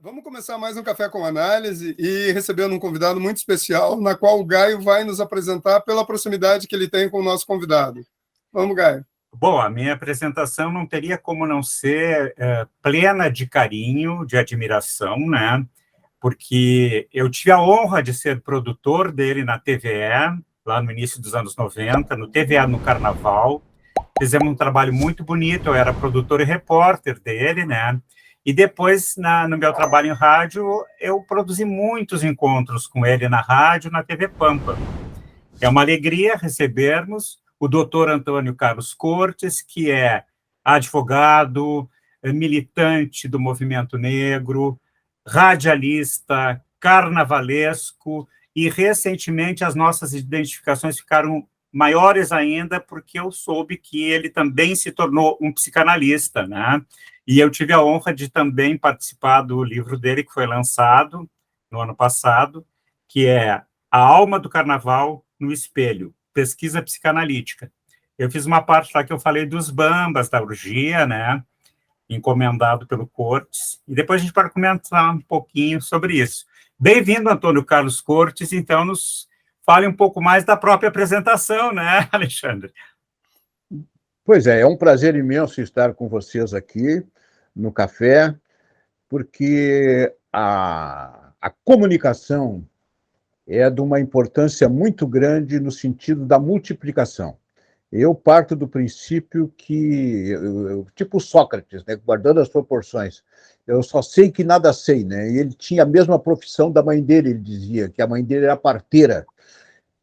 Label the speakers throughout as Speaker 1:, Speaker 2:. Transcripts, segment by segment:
Speaker 1: Vamos começar mais um Café com Análise e recebendo um convidado muito especial, na qual o Gaio vai nos apresentar pela proximidade que ele tem com o nosso convidado. Vamos, Gaio.
Speaker 2: Bom, a minha apresentação não teria como não ser plena de carinho, de admiração, né? Porque eu tive a honra de ser produtor dele na TVE, lá no início dos anos 90, no TVE no Carnaval. Fizemos um trabalho muito bonito, eu era produtor e repórter dele, né? E depois, no meu trabalho em rádio, eu produzi muitos encontros com ele na rádio, na TV Pampa. É uma alegria recebermos o doutor Antônio Carlos Cortes, que é advogado, militante do movimento negro, radialista, carnavalesco, e recentemente as nossas identificações ficaram maiores ainda, porque eu soube que ele também se tornou um psicanalista, né? E eu tive a honra de também participar do livro dele, que foi lançado no ano passado, que é A Alma do Carnaval no Espelho, pesquisa psicanalítica. Eu fiz uma parte lá que eu falei dos bambas, da orgia, né, encomendado pelo Cortes, e depois a gente pode comentar um pouquinho sobre isso. Bem-vindo, Antônio Carlos Cortes, então nos fale um pouco mais da própria apresentação, né, Alexandre?
Speaker 3: Pois é um prazer imenso estar com vocês aqui no café, porque a comunicação é de uma importância muito grande no sentido da multiplicação. Eu parto do princípio que, tipo Sócrates, né, guardando as proporções, eu só sei que nada sei, né? E ele tinha a mesma profissão da mãe dele, ele dizia, que a mãe dele era parteira,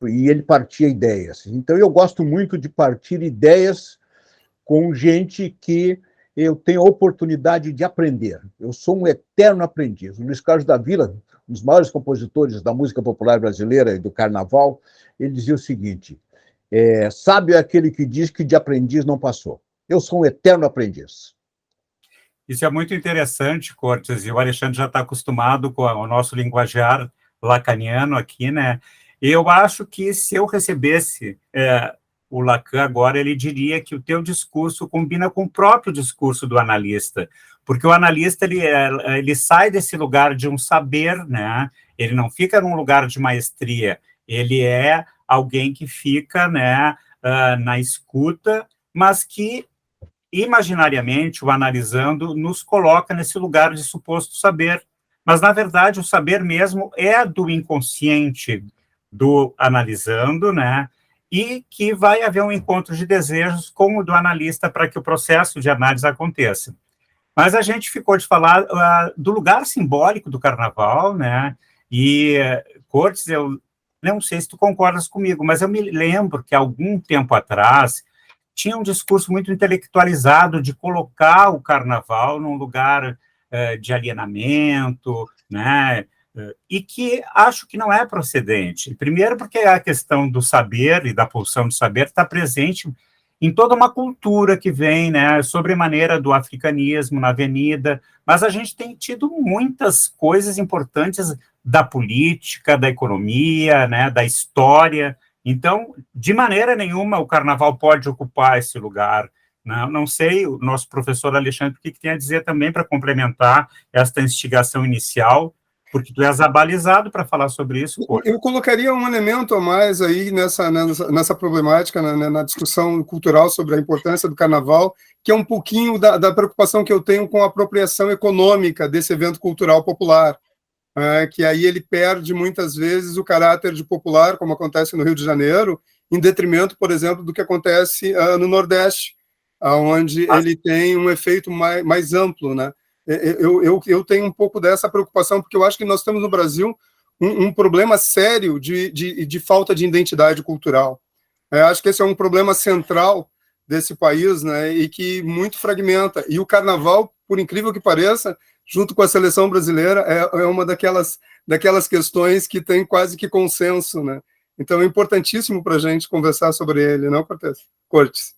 Speaker 3: e ele partia ideias. Então, eu gosto muito de partir ideias com gente que eu tenho a oportunidade de aprender. Eu sou um eterno aprendiz. O Luiz Carlos da Vila, um dos maiores compositores da música popular brasileira e do carnaval, ele dizia o seguinte: sábio é aquele que diz que de aprendiz não passou. Eu sou um eterno aprendiz.
Speaker 2: Isso é muito interessante, Cortes, e o Alexandre já está acostumado com o nosso linguajar lacaniano aqui, né? Eu acho que se eu recebesse o Lacan agora, ele diria que o teu discurso combina com o próprio discurso do analista, porque o analista ele sai desse lugar de um saber, né? Ele não fica num lugar de maestria, ele é alguém que fica, né, na escuta, mas que imaginariamente, o analisando, nos coloca nesse lugar de suposto saber. Mas, na verdade, o saber mesmo é do inconsciente do analisando, né? E que vai haver um encontro de desejos com o do analista para que o processo de análise aconteça. Mas a gente ficou de falar do lugar simbólico do carnaval, né? E, Cortes, eu não sei se tu concordas comigo, mas eu me lembro que, algum tempo atrás, tinha um discurso muito intelectualizado de colocar o carnaval num lugar de alienamento, né? E que acho que não é procedente. Primeiro porque a questão do saber e da pulsão de saber está presente em toda uma cultura que vem, né, sobremaneira do africanismo na avenida, mas a gente tem tido muitas coisas importantes da política, da economia, né, da história. Então, de maneira nenhuma, o carnaval pode ocupar esse lugar. Não sei, o nosso professor Alexandre, o que tem a dizer também para complementar esta instigação inicial, porque tu és abalizado para falar sobre isso.
Speaker 1: Eu colocaria um elemento a mais aí nessa problemática, na discussão cultural sobre a importância do carnaval, que é um pouquinho da preocupação que eu tenho com a apropriação econômica desse evento cultural popular. Que aí ele perde muitas vezes o caráter de popular, como acontece no Rio de Janeiro, em detrimento, por exemplo, do que acontece no Nordeste, onde ele tem um efeito mais amplo, né? Eu tenho um pouco dessa preocupação, porque eu acho que nós temos no Brasil um problema sério de falta de identidade cultural. Acho que esse é um problema central desse país, né, e que muito fragmenta. E o carnaval, por incrível que pareça, junto com a seleção brasileira, é uma daquelas questões que tem quase que consenso, né? Então é importantíssimo para a gente conversar sobre ele, não, Cortes?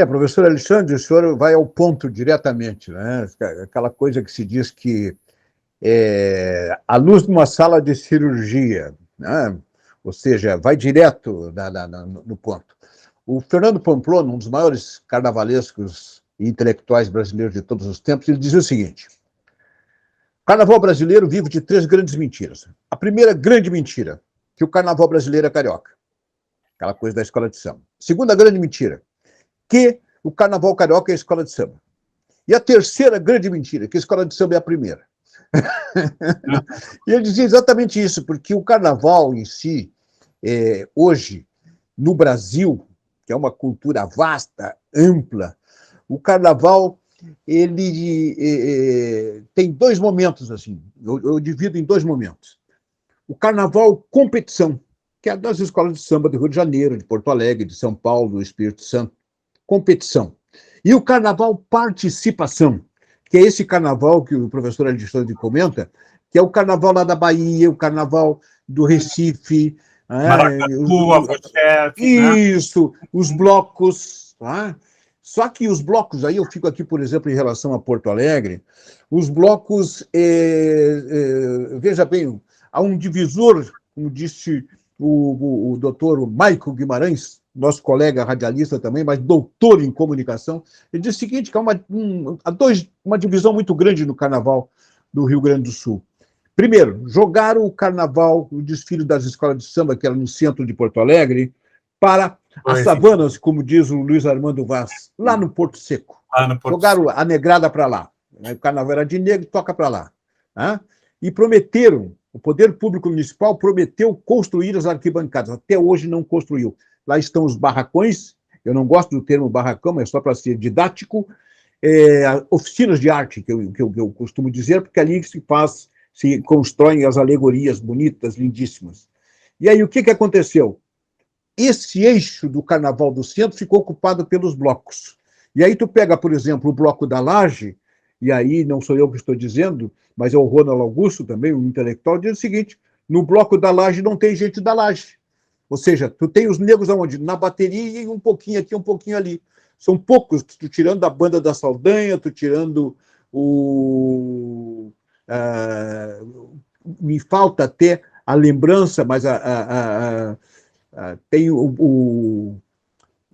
Speaker 3: Professor Alexandre, o senhor vai ao ponto diretamente, né? Aquela coisa que se diz que à luz de uma sala de cirurgia, né? ou seja, vai direto no ponto. O Fernando Pamplona, um dos maiores carnavalescos e intelectuais brasileiros de todos os tempos, ele dizia o seguinte: o carnaval brasileiro vive de 3 grandes mentiras. A primeira grande mentira, que o carnaval brasileiro é carioca, aquela coisa da escola de samba. Segunda grande mentira, que o carnaval carioca é a escola de samba. E a terceira grande mentira, que a escola de samba é a primeira. E ele dizia exatamente isso, porque o carnaval em si, hoje, no Brasil, que é uma cultura vasta, ampla, o carnaval ele tem 2 momentos, assim, eu divido em 2 momentos. O carnaval competição, que é das escolas de samba do Rio de Janeiro, de Porto Alegre, de São Paulo, do Espírito Santo, competição. E o carnaval participação, que é esse carnaval que o professor Alexandre comenta, que é o carnaval lá da Bahia, o carnaval do Recife,
Speaker 2: Maracatu, Alforchefe,
Speaker 3: isso, né? Os blocos, tá? Só que os blocos, aí eu fico aqui, por exemplo, em relação a Porto Alegre, os blocos, veja bem, há um divisor, como disse o doutor Maico Guimarães, nosso colega radialista também, mas doutor em comunicação, ele disse o seguinte, que há uma divisão muito grande no carnaval do Rio Grande do Sul. Primeiro, jogaram o carnaval, o desfile das escolas de samba, que era no centro de Porto Alegre, para as savanas, como diz o Luiz Armando Vaz, lá no Porto Seco. Jogaram a negrada para lá. O carnaval era de negro, toca para lá. E prometeram, o poder público municipal prometeu construir as arquibancadas. Até hoje não construiu. Lá estão os barracões, eu não gosto do termo barracão, mas só para ser didático, oficinas de arte, que eu costumo dizer, porque ali se constroem as alegorias bonitas, lindíssimas. E aí, o que aconteceu? Esse eixo do Carnaval do Centro ficou ocupado pelos blocos. E aí tu pega, por exemplo, o Bloco da Laje, e aí não sou eu que estou dizendo, mas é o Ronald Augusto também, um intelectual, diz o seguinte: no Bloco da Laje não tem gente da Laje. Ou seja, tu tem os negros aonde? Na bateria e um pouquinho aqui, um pouquinho ali. São poucos, tu tirando a banda da Saldanha, tu tirando me falta até a lembrança, mas tem o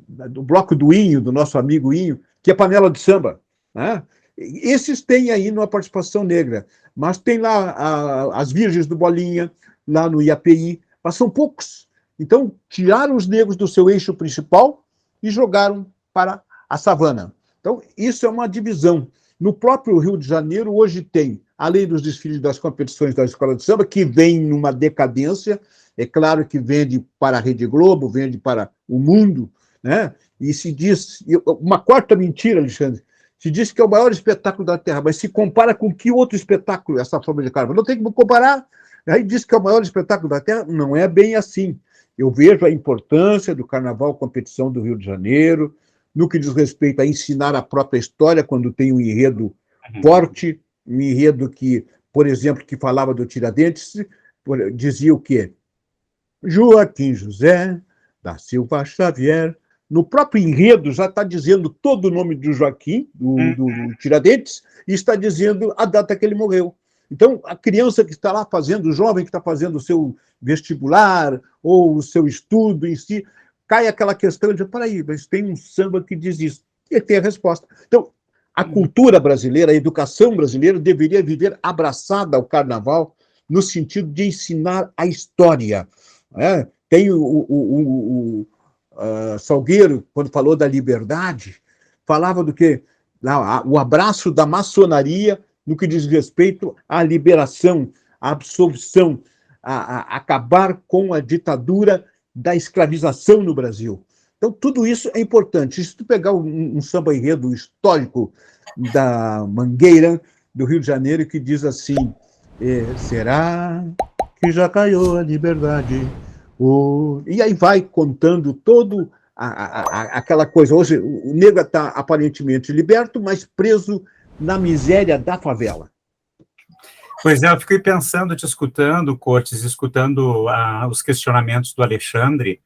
Speaker 3: bloco do Inho, do nosso amigo Inho, que é panela de samba. Né? Esses têm aí uma participação negra, mas tem lá as Virgens do Bolinha, lá no IAPI, mas são poucos. Então, tiraram os negros do seu eixo principal e jogaram para a savana. Então, isso é uma divisão. No próprio Rio de Janeiro, hoje tem, além dos desfiles das competições da escola de samba, que vem numa decadência, é claro que vende para a Rede Globo, vende para o mundo, né? E se diz, uma quarta mentira, Alexandre, se diz que é o maior espetáculo da Terra, mas se compara com que outro espetáculo essa forma de carnaval? Não tem que comparar. Aí diz que é o maior espetáculo da Terra, não é bem assim. Eu vejo a importância do carnaval competição do Rio de Janeiro, no que diz respeito a ensinar a própria história, quando tem um enredo forte, um enredo que, por exemplo, que falava do Tiradentes, dizia o quê? Joaquim José da Silva Xavier. No próprio enredo já está dizendo todo o nome do Joaquim, do Tiradentes, e está dizendo a data que ele morreu. Então, a criança que está lá fazendo, o jovem que está fazendo o seu vestibular ou o seu estudo em si, cai aquela questão de, peraí, mas tem um samba que diz isso. E tem a resposta. Então, a cultura brasileira, a educação brasileira deveria viver abraçada ao carnaval no sentido de ensinar a história. Né? Tem o Salgueiro, quando falou da liberdade, falava do que? O abraço da maçonaria no que diz respeito à liberação, à absolvição, a acabar com a ditadura da escravização no Brasil. Então, tudo isso é importante. Se tu pegar um samba enredo histórico da Mangueira, do Rio de Janeiro, que diz assim: será que já caiu a liberdade? E aí vai contando todo aquela coisa. Hoje, o negro está aparentemente liberto, mas preso na miséria da favela.
Speaker 2: Pois é, eu fiquei pensando, te escutando, Cortes, escutando os questionamentos do Alexandre.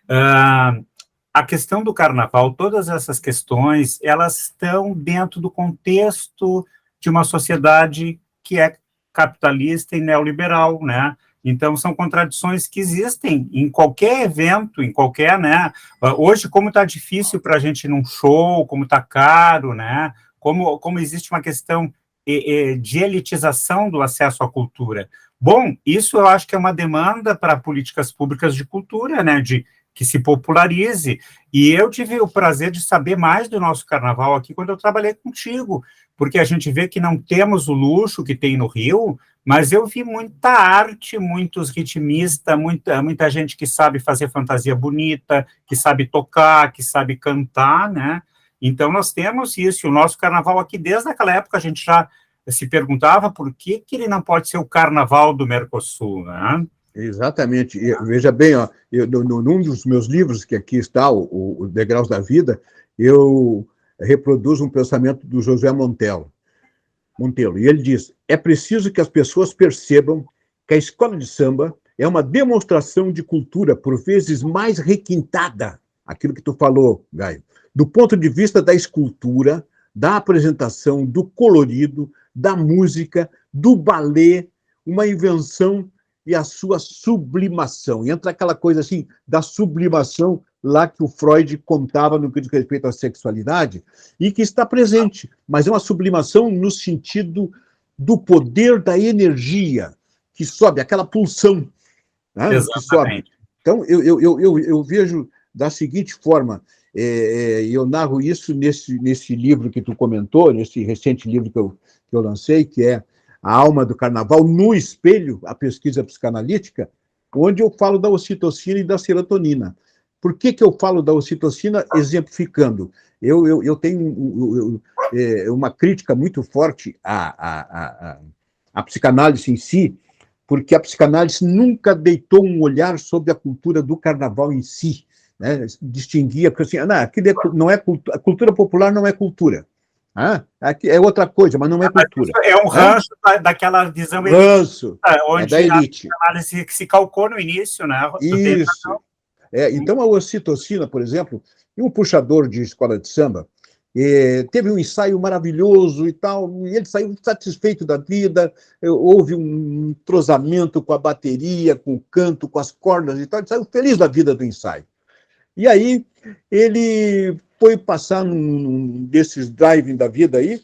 Speaker 2: A questão do carnaval, todas essas questões, elas estão dentro do contexto de uma sociedade que é capitalista e neoliberal, né? Então, são contradições que existem em qualquer evento, em qualquer, né? Hoje, como está difícil para a gente ir num show, como está caro, né? Como existe uma questão de elitização do acesso à cultura. Bom, isso eu acho que é uma demanda para políticas públicas de cultura, né? De que se popularize. E eu tive o prazer de saber mais do nosso carnaval aqui quando eu trabalhei contigo, porque a gente vê que não temos o luxo que tem no Rio, mas eu vi muita arte, muitos ritmistas, muita gente que sabe fazer fantasia bonita, que sabe tocar, que sabe cantar, né? Então, nós temos isso. O nosso carnaval aqui, desde aquela época, a gente já se perguntava por que ele não pode ser o carnaval do Mercosul, né?
Speaker 3: Exatamente. Veja bem, ó, num dos meus livros, que aqui está, o Degraus da Vida, eu reproduzo um pensamento do José Montelo. E ele diz: é preciso que as pessoas percebam que a escola de samba é uma demonstração de cultura, por vezes mais requintada, aquilo que tu falou, Gaio, do ponto de vista da escultura, da apresentação, do colorido, da música, do balé, uma invenção e a sua sublimação. E entra aquela coisa assim, da sublimação lá que o Freud contava no que diz respeito à sexualidade, e que está presente, mas é uma sublimação no sentido do poder da energia que sobe, aquela pulsão, né, que sobe. Então, eu vejo da seguinte forma, eu narro isso nesse livro que tu comentou, nesse recente livro que eu lancei, que é A Alma do Carnaval, no Espelho, a pesquisa psicanalítica, onde eu falo da ocitocina e da serotonina. Por que eu falo da ocitocina? Exemplificando. Eu tenho uma crítica muito forte à psicanálise em si, porque a psicanálise nunca deitou um olhar sobre a cultura do carnaval em si, né? Distinguia, porque assim, não é cultura, a cultura popular não é cultura. É outra coisa, mas não é cultura.
Speaker 2: É um ranço daquela visão
Speaker 3: ranço, onde da elite.
Speaker 2: A análise que se calcou no início, né?
Speaker 3: Isso. Então, a ocitocina, por exemplo, e um puxador de escola de samba, teve um ensaio maravilhoso e tal, e ele saiu satisfeito da vida, houve um entrosamento com a bateria, com o canto, com as cordas e tal, ele saiu feliz da vida do ensaio. E aí, ele foi passar num desses driving da vida aí,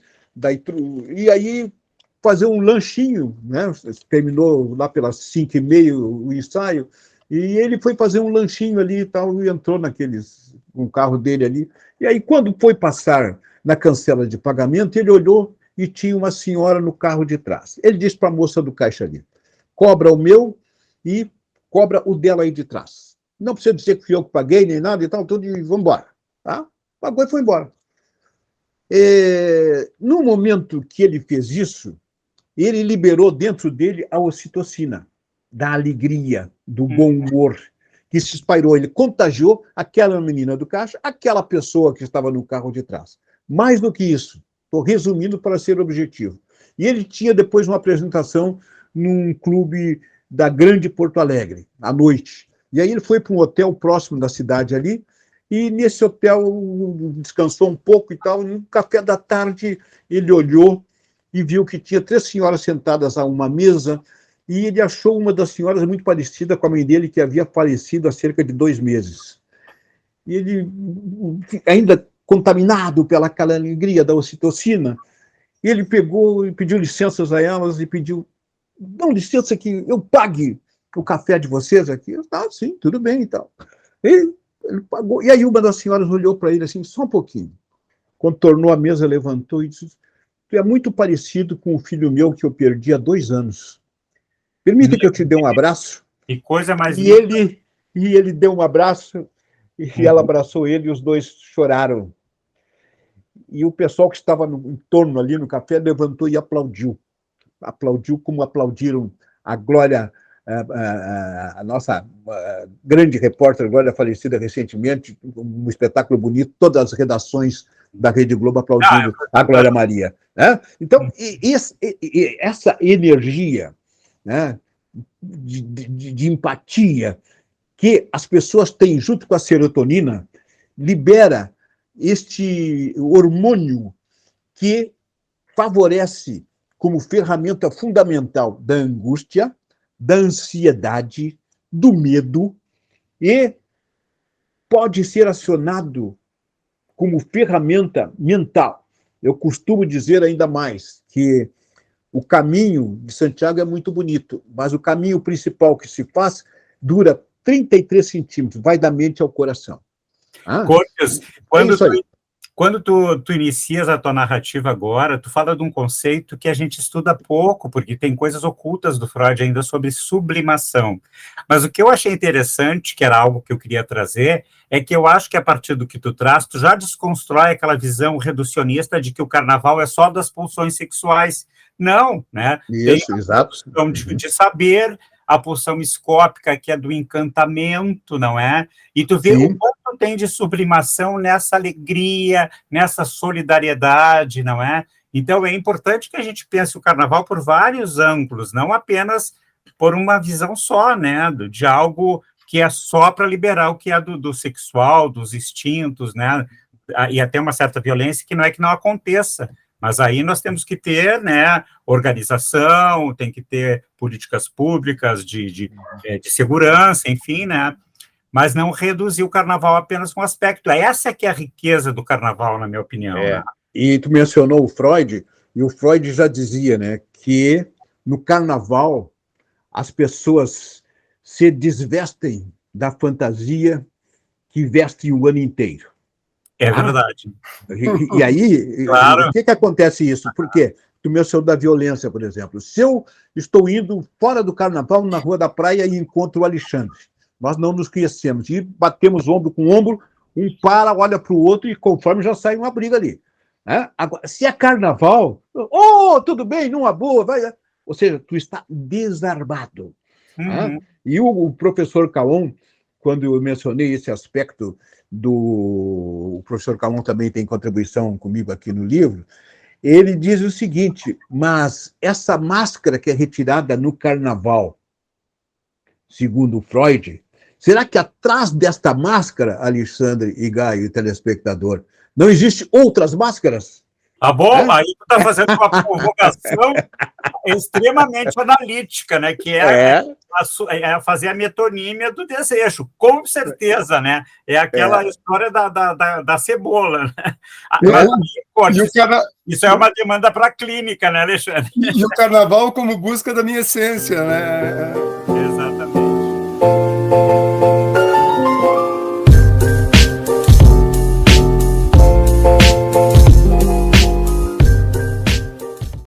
Speaker 3: e aí fazer um lanchinho, né? Terminou lá pelas 5h30 o ensaio, e ele foi fazer um lanchinho ali e tal, e entrou com o carro dele ali. E aí, quando foi passar na cancela de pagamento, ele olhou e tinha uma senhora no carro de trás. Ele disse para a moça do caixa ali: cobra o meu e cobra o dela aí de trás. Não precisa dizer que fui eu que paguei, nem nada e tal, tudo, e vamos embora. Tá? Pagou e foi embora. No momento que ele fez isso, ele liberou dentro dele a ocitocina, da alegria, do bom humor, que se espalhou. Ele contagiou aquela menina do caixa, aquela pessoa que estava no carro de trás. Mais do que isso, estou resumindo para ser objetivo. E ele tinha depois uma apresentação num clube da Grande Porto Alegre, à noite. E aí ele foi para um hotel próximo da cidade ali, e nesse hotel descansou um pouco e tal, e no café da tarde ele olhou e viu que tinha 3 senhoras sentadas a uma mesa, e ele achou uma das senhoras muito parecida com a mãe dele, que havia falecido há cerca de 2 meses. E ele, ainda contaminado pela alegria da ocitocina, ele pegou e pediu licenças a elas e pediu: dão licença que eu pague o café de vocês aqui. Sim, tudo bem e tal. E ele pagou. E aí uma das senhoras olhou para ele assim, só um pouquinho. Contornou a mesa, levantou e disse: tu é muito parecido com o filho meu que eu perdi há 2 anos. Permita que eu te dê um abraço.
Speaker 2: Que coisa mais
Speaker 3: linda. E ele deu um abraço, e ela abraçou ele, e os dois choraram. E o pessoal que estava em torno ali no café levantou e aplaudiu. Aplaudiu como aplaudiram a Glória, a nossa grande repórter, Glória, falecida recentemente, um espetáculo bonito, todas as redações da Rede Globo aplaudindo a Glória Maria. Né? Então, essa energia, né, de empatia que as pessoas têm junto com a serotonina, libera este hormônio que favorece como ferramenta fundamental da angústia, da ansiedade, do medo, e pode ser acionado como ferramenta mental. Eu costumo dizer ainda mais que o caminho de Santiago é muito bonito, mas o caminho principal que se faz dura 33 centímetros, vai da mente ao coração.
Speaker 2: Cortes, quando tu inicias a tua narrativa agora, tu fala de um conceito que a gente estuda pouco, porque tem coisas ocultas do Freud ainda sobre sublimação. Mas o que eu achei interessante, que era algo que eu queria trazer, é que eu acho que a partir do que tu traz, tu já desconstrói aquela visão reducionista de que o carnaval é só das pulsões sexuais. Não, né?
Speaker 3: Isso,
Speaker 2: tem
Speaker 3: exato.
Speaker 2: De saber, a pulsão escópica, que é do encantamento, não é? E tu vê o quanto tem de sublimação nessa alegria, nessa solidariedade, não é? Então, é importante que a gente pense o carnaval por vários ângulos, não apenas por uma visão só, né? De algo que é só para liberar o que é do sexual, dos instintos, né? E até uma certa violência que não é que não aconteça. Mas aí nós temos que ter, né, organização, tem que ter políticas públicas de segurança, enfim, né? Mas não reduzir o carnaval apenas um aspecto. Essa que é a riqueza do carnaval, na minha opinião. Né?
Speaker 3: E tu mencionou o Freud, e o Freud já dizia, né, que no carnaval as pessoas se desvestem da fantasia que vestem o ano inteiro.
Speaker 2: É verdade.
Speaker 3: E aí, claro. O que acontece isso? Por quê? Tu mencionou da violência, por exemplo. Se eu estou indo fora do carnaval, na Rua da Praia, e encontro o Alexandre, nós não nos conhecemos, e batemos ombro com ombro, um para, olha para o outro, e conforme já sai uma briga ali. Agora, se é carnaval, tudo bem, numa boa, vai. Ou seja, tu está desarmado. E o professor Caon, quando eu mencionei esse aspecto o professor Calon também tem contribuição comigo aqui no livro, ele diz o seguinte: mas essa máscara que é retirada no carnaval, segundo Freud, será que atrás desta máscara, Alexandre e Gaio e telespectador, não existe outras máscaras?
Speaker 2: Tá bom, aí tu tá fazendo uma provocação extremamente analítica, né? Que é fazer a metonímia do desejo, com certeza, né? É aquela história da cebola, né? Isso é uma demanda para a clínica, né, Alexandre?
Speaker 1: E o carnaval como busca da minha essência, né?
Speaker 2: Exatamente.